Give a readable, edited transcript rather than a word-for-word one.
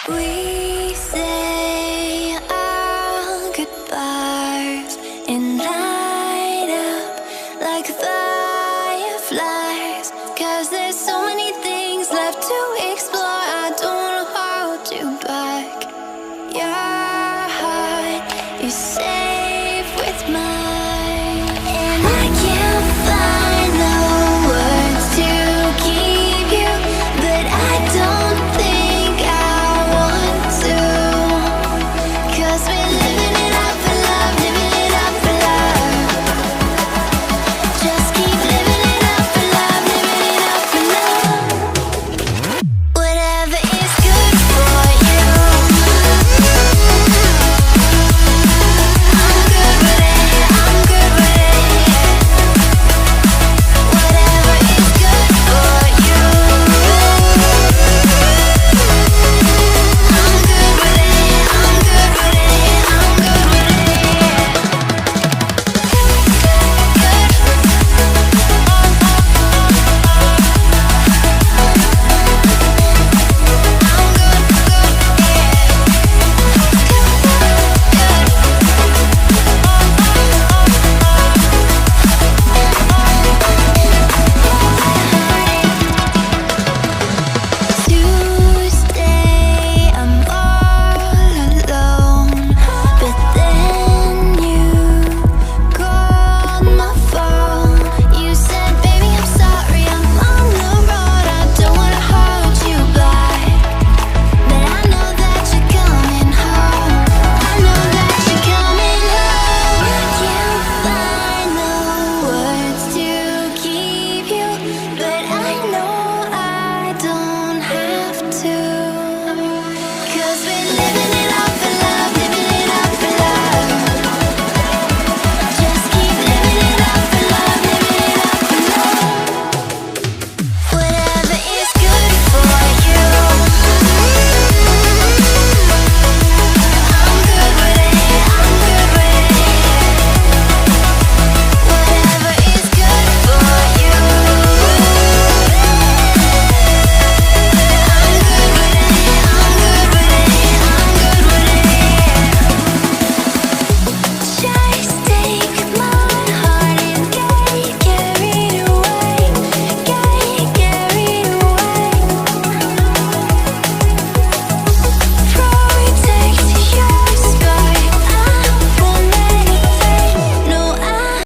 We say our goodbyes and light up like fireflies, 'cause there's so many things left to explore. I don't wanna hold you back. Your heart is safe with mine, and I can't find the words to keep you, but I don't think I want to, 'cause we're living it up for love, living it up for love. Just keep living it up for love, living it up for love. Whatever is good for you, I'm good with it, I'm good with it. Whatever is good for you, I'm good with it, I'm good with it, I'm good with it. Tuesday, I'm all alone, but then you called my phone. You said, "Baby, I'm sorry, I'm on the road. I don't wanna hold you back, but I know that you're coming home. I know that you're coming home." I can't find the words to keep you, but I know I don't have to, 'cause we're